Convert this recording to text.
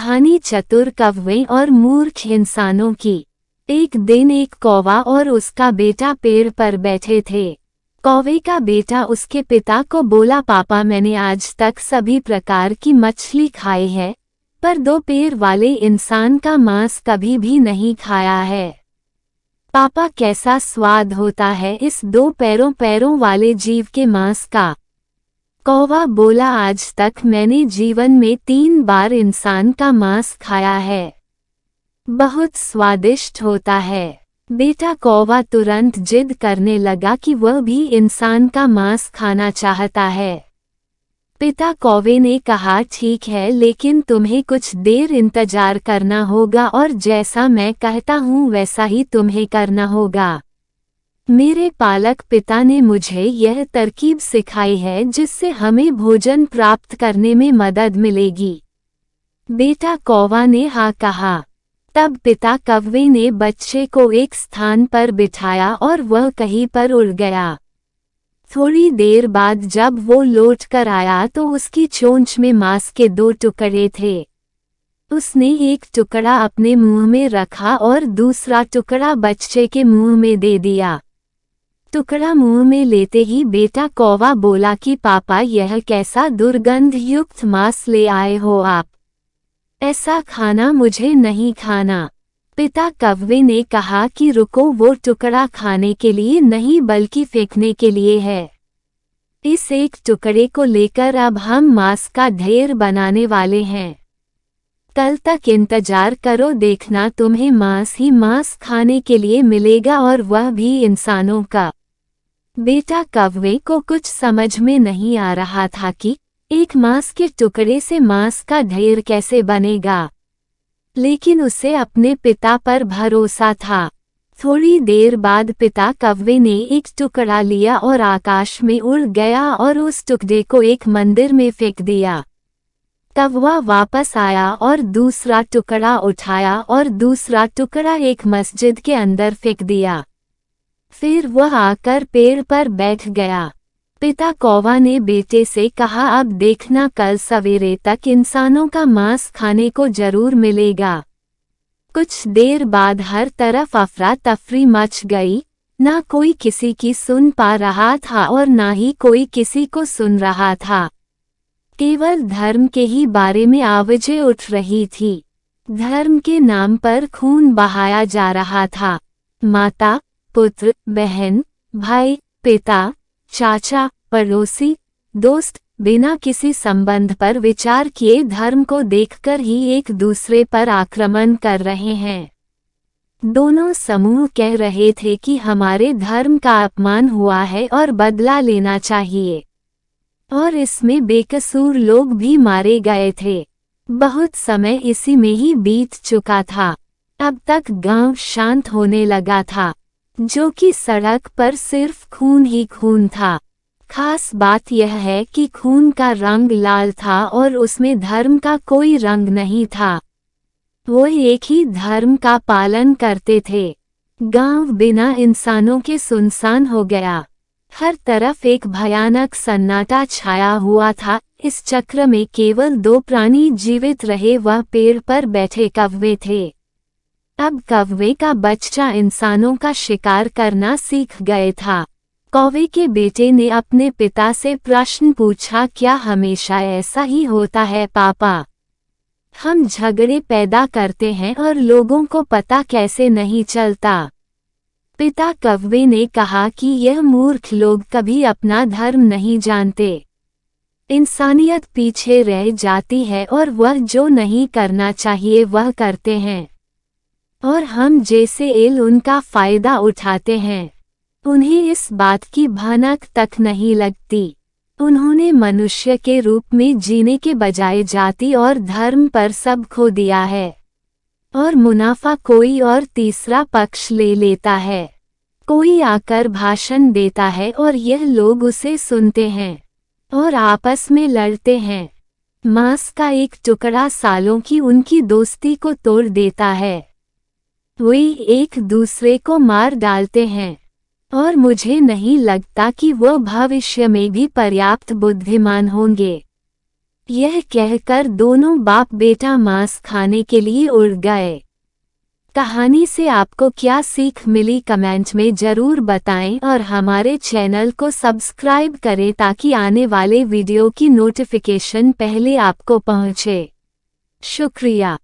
कहानी चतुर कौवे और मूर्ख इंसानों की। एक दिन एक कौवा और उसका बेटा पेड़ पर बैठे थे। कौवे का बेटा उसके पिता को बोला, पापा मैंने आज तक सभी प्रकार की मछली खाई है, पर दो पैर वाले इंसान का मांस कभी भी नहीं खाया है। पापा कैसा स्वाद होता है इस दो पैरों वाले जीव के मांस का। कौवा बोला, आज तक मैंने जीवन में 3 बार इंसान का मांस खाया है, बहुत स्वादिष्ट होता है। बेटा कौवा तुरंत जिद करने लगा कि वह भी इंसान का मांस खाना चाहता है। पिता कौवे ने कहा, ठीक है, लेकिन तुम्हें कुछ देर इंतजार करना होगा और जैसा मैं कहता हूँ वैसा ही तुम्हें करना होगा। मेरे पालक पिता ने मुझे यह तरकीब सिखाई है जिससे हमें भोजन प्राप्त करने में मदद मिलेगी। बेटा कौवा ने हाँ कहा। तब पिता कौवे ने बच्चे को एक स्थान पर बिठाया और वह कहीं पर उड़ गया। थोड़ी देर बाद जब वो लौट कर आया तो उसकी चोंच में मांस के 2 टुकड़े थे। उसने एक टुकड़ा अपने मुंह में रखा और दूसरा टुकड़ा बच्चे के मुंह में दे दिया। टुकड़ा मुंह में लेते ही बेटा कौवा बोला कि पापा यह कैसा दुर्गंध युक्त मांस ले आए हो आप, ऐसा खाना मुझे नहीं खाना। पिता कौवे ने कहा कि रुको, वो टुकड़ा खाने के लिए नहीं बल्कि फेंकने के लिए है। इस एक टुकड़े को लेकर अब हम मांस का ढेर बनाने वाले हैं। कल तक इंतजार करो, देखना तुम्हें मांस ही मांस खाने के लिए मिलेगा और वह भी इंसानों का। बेटा कौवे को कुछ समझ में नहीं आ रहा था कि एक मांस के टुकड़े से मांस का ढेर कैसे बनेगा, लेकिन उसे अपने पिता पर भरोसा था। थोड़ी देर बाद पिता कौवे ने एक टुकड़ा लिया और आकाश में उड़ गया और उस टुकड़े को एक मंदिर में फेंक दिया। कौवा वापस आया और दूसरा टुकड़ा उठाया और दूसरा टुकड़ा एक मस्जिद के अंदर फेंक दिया। फिर वह आकर पेड़ पर बैठ गया। पिता कौवा ने बेटे से कहा, अब देखना कल सवेरे तक इंसानों का मांस खाने को जरूर मिलेगा। कुछ देर बाद हर तरफ अफरा तफरी मच गई। ना कोई किसी की सुन पा रहा था और ना ही कोई किसी को सुन रहा था। केवल धर्म के ही बारे में आवाजें उठ रही थी। धर्म के नाम पर खून बहाया जा रहा था। माता, पुत्र, बहन, भाई, पिता, चाचा, पड़ोसी, दोस्त बिना किसी संबंध पर विचार किए धर्म को देखकर ही एक दूसरे पर आक्रमण कर रहे हैं। दोनों समूह कह रहे थे कि हमारे धर्म का अपमान हुआ है और बदला लेना चाहिए, और इसमें बेकसूर लोग भी मारे गए थे। बहुत समय इसी में ही बीत चुका था। अब तक गांव शांत होने लगा था, जो कि सड़क पर सिर्फ खून ही खून था। खास बात यह है कि खून का रंग लाल था और उसमें धर्म का कोई रंग नहीं था। वो एक ही धर्म का पालन करते थे। गांव बिना इंसानों के सुनसान हो गया। हर तरफ एक भयानक सन्नाटा छाया हुआ था। इस चक्र में केवल 2 प्राणी जीवित रहे, वह पेड़ पर बैठे कौवे थे। अब कौवे का बच्चा इंसानों का शिकार करना सीख गए था। कौवे के बेटे ने अपने पिता से प्रश्न पूछा, क्या हमेशा ऐसा ही होता है पापा? हम झगड़े पैदा करते हैं और लोगों को पता कैसे नहीं चलता? पिता कौवे ने कहा कि यह मूर्ख लोग कभी अपना धर्म नहीं जानते। इंसानियत पीछे रह जाती है और वह जो नहीं करना चाहिए वह करते हैं, और हम जैसे एल उनका फायदा उठाते हैं। उन्हें इस बात की भनक तक नहीं लगती। उन्होंने मनुष्य के रूप में जीने के बजाय जाति और धर्म पर सब खो दिया है, और मुनाफा कोई और तीसरा पक्ष ले लेता है। कोई आकर भाषण देता है और यह लोग उसे सुनते हैं और आपस में लड़ते हैं। मांस का एक टुकड़ा सालों की उनकी दोस्ती को तोड़ देता है। वे एक दूसरे को मार डालते हैं, और मुझे नहीं लगता कि वो भविष्य में भी पर्याप्त बुद्धिमान होंगे। यह कहकर दोनों बाप बेटा मांस खाने के लिए उड़ गए। कहानी से आपको क्या सीख मिली कमेंट में ज़रूर बताएं और हमारे चैनल को सब्सक्राइब करें ताकि आने वाले वीडियो की नोटिफिकेशन पहले आपको पहुंचे। शुक्रिया।